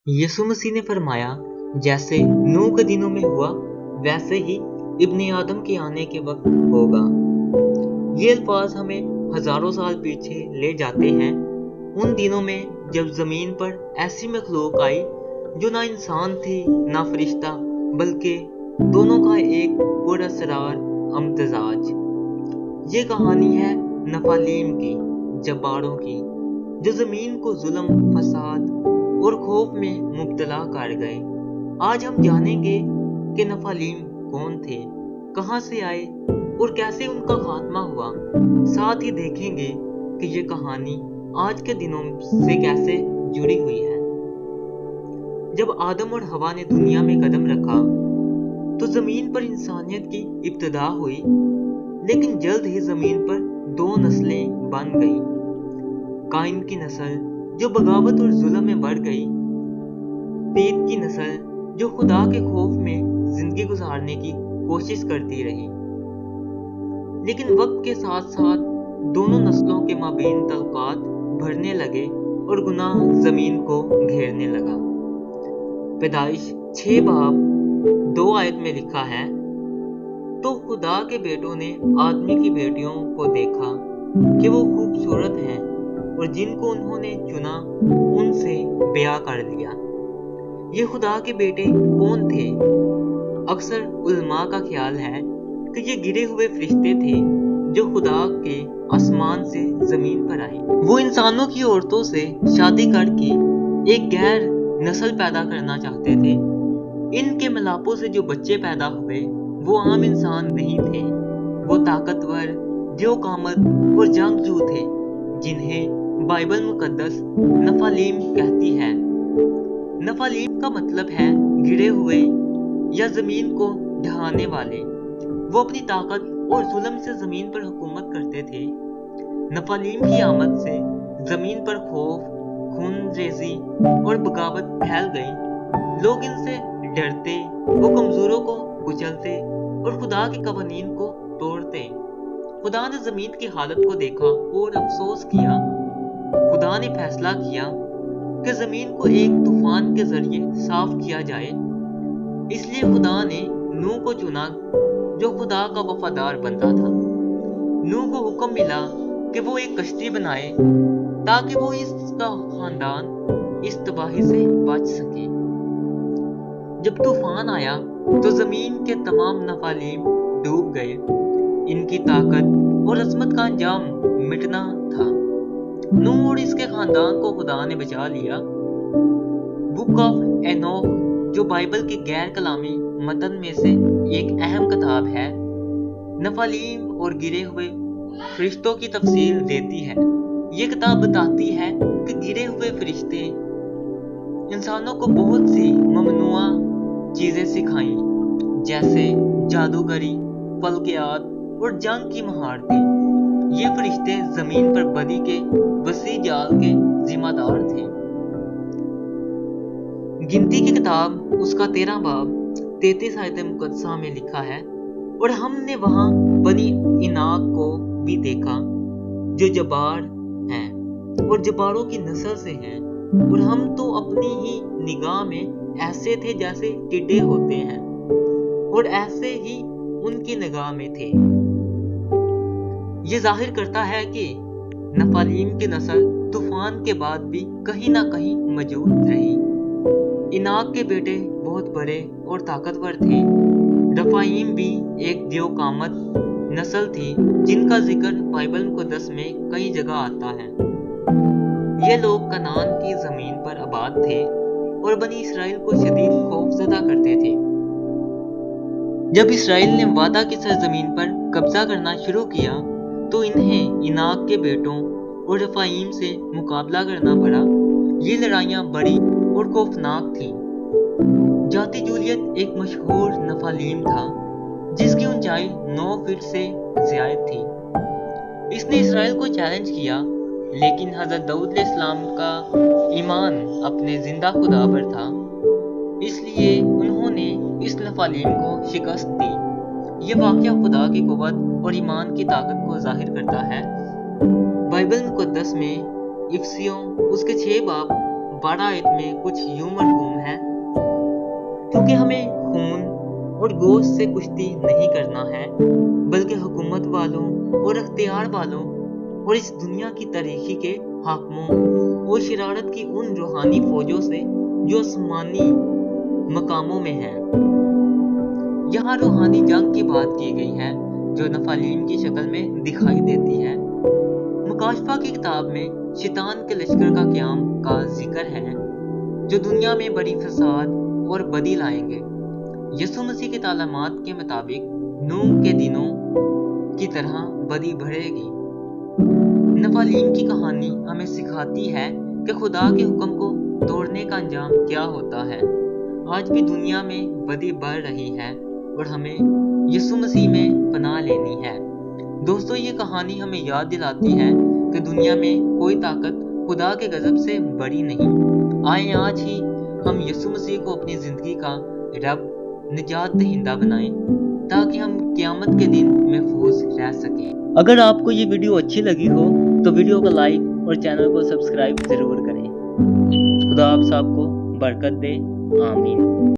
यीशु मसीह ने फरमाया, जैसे नूह के दिनों में हुआ वैसे ही इब्ने आदम के आने के वक्त होगा। ये अल्फाज हमें हजारों साल पीछे ले जाते हैं, उन दिनों में जब जमीन पर ऐसी मखलूक आई जो ना इंसान थी ना फरिश्ता, बल्कि दोनों का एक पुरअसरार इम्तिजाज। ये कहानी है नफालीम की, जब्बारों की, जो जमीन को जुल्म, फसाद और खौफ में मुब्तला कर गए। आज हम जानेंगे कि नफालीम कौन थे, कहां से आए और कैसे उनका खात्मा हुआ। साथ ही देखेंगे कि ये कहानी आज के दिनों से कैसे जुड़ी हुई है। जब आदम और हवा ने दुनिया में कदम रखा तो जमीन पर इंसानियत की इब्तिदा हुई, लेकिन जल्द ही जमीन पर दो नस्लें बन गईं। काइन की नस्ल जो बगावत और जुल्म में बढ़ गई, तीत की नस्ल जो खुदा के खौफ में जिंदगी गुजारने की कोशिश करती रही। लेकिन वक्त के साथ साथ दोनों नस्लों के माबेन तल्कात बढ़ने लगे और गुनाह जमीन को घेरने लगा। पैदाइश 6 बाब 2 आयत में लिखा है, तो खुदा के बेटों ने आदमी की बेटियों को देखा कि वो खूबसूरत हैं, और जिनको उन्होंने चुना उनसे ब्याह कर लिया। ये खुदा के बेटे कौन थे? अक्सर उलमा का ख्याल है कि ये गिरे हुए फरिश्ते थे जो खुदा के आसमान से जमीन पर आए। वो इंसानों की औरतों से शादी करके एक गैर नस्ल पैदा करना चाहते थे। इनके मिलापों से जो बच्चे पैदा हुए वो आम इंसान नहीं थे, वो ताकतवर, बेकामत और जंगजू थे, जिन्हें बाइबल मुकद्दस नफालीम कहती है। नफालीम का मतलब है गिरे हुए या जमीन को ढहाने वाले। वो अपनी ताकत और जुल्म से जमीन पर हुकूमत करते थे। नफालीम की आमद से जमीन पर खौफ, खूनरेजी और बगावत फैल गई। लोग इनसे डरते, वो कमजोरों को कुचलते और खुदा के कवानीन को तोड़ते। खुदा ने जमीन की हालत को देखा और अफसोस किया। खुदा ने फैसला किया कि जमीन को एक तूफान के जरिए साफ किया जाए। इसलिए खुदा ने नूह को चुना, जो खुदा का वफादार बंदा था। नूह को हुक्म मिला कि वो एक कश्ती बनाए ताकि वो इसका खानदान इस तबाही से बच सके। जब तूफान आया तो जमीन के तमाम नफालीम डूब गए। इनकी ताकत और अजमत का अंजाम मिटना था। नूह और इसके खानदान को खुदा ने बचा लिया। बुक ऑफ एनोक, जो बाइबल के गैर कलामी मतन में से एक अहम किताब है, नफालीम और गिरे हुए फरिश्तों की तफसील देती है। ये किताब बताती है कि गिरे हुए फरिश्ते इंसानों को बहुत सी ममनुआ चीजें सिखाई, जैसे जादूगरी, फल्कियात और जंग की महारतें। ये फरिश्ते जमीन पर बदी के वसी जाल के जिम्मेदार थे। गिनती की किताब उसका 13 बाब 33 आयत मुकद्दसा में लिखा है, और हमने वहां बनी इनाक को भी देखा जो जब्बार हैं और जब्बारों की नस्ल से हैं, और हम तो अपनी ही निगाह में ऐसे थे जैसे टिड्डे होते हैं, और ऐसे ही उनकी निगाह में थे। ये जाहिर करता है कि नफालीम की नस्ल तूफान के बाद भी कहीं ना कहीं मौजूद रही। इनाक के बेटे बहुत बड़े और ताकतवर थे। रफाइम भी एक बेकामत नस्ल थी, जिनका जिक्र बाइबल मुकद्दस में कई जगह आता है। ये लोग कनान की जमीन पर आबाद थे और बनी इसराइल को शदीद खौफजदा करते थे। जब इसराइल ने वादा की सरजमीन पर कब्जा करना शुरू किया तो इन्हें इनाक के बेटों और रफाइम से मुकाबला करना पड़ा। ये लड़ाइयां बड़ी और खौफनाक थीं। जाती जूलियत एक मशहूर नफालीम था, जिसकी ऊंचाई 9 फीट से ज्यादा थी। इसने इसराइल को चैलेंज किया, लेकिन हजरत दाऊद अलैहिस्सलाम का ईमान अपने जिंदा खुदा पर था, इसलिए उन्होंने इस नफालीम को शिकस्त दी। ये वाकया खुदा की कुव्वत और ईमान की ताकत को जाहिर करता है। बाइबल मुकद्दस में इफिसियों उसके 6 बाब 12 आयत में कुछ यूं मरकूम है, क्योंकि हमें खून और गोश्त से कुश्ती नहीं करना है, बल्कि हुकूमत वालों और अख्तियार वालों और इस दुनिया की तारीखी के हाकिमों और शरारत की उन रूहानी फौजों से जो आसमानी मकामों में है। यहाँ रूहानी जंग की बात की गई है जो नफालीन की शक्ल में दिखाई देती है। मुकाशफा की किताब में शैतान के लश्कर का क़याम का जिक्र है जो दुनिया में बड़ी फसाद और बदी लाएंगे। यसु मसीह की तालीमात के मुताबिक नूह के दिनों की तरह बदी बढ़ेगी। नफालीन की कहानी हमें सिखाती है कि खुदा के हुक्म को तोड़ने का अंजाम क्या होता है। आज भी दुनिया में बदी बढ़ रही है और हमें यसु मसीह में पनाह लेनी है। दोस्तों, ये कहानी हमें याद दिलाती है कि दुनिया में कोई ताकत खुदा के गजब से बड़ी नहीं। आए आज ही हम यसु मसीह को अपनी जिंदगी का रब निजात दहिंदा बनाएं ताकि हम क़यामत के दिन महफूज रह सकें। अगर आपको ये वीडियो अच्छी लगी हो तो वीडियो को लाइक और चैनल को सब्सक्राइब जरूर करें। खुदा आप सबको बरकत दे। आमीन।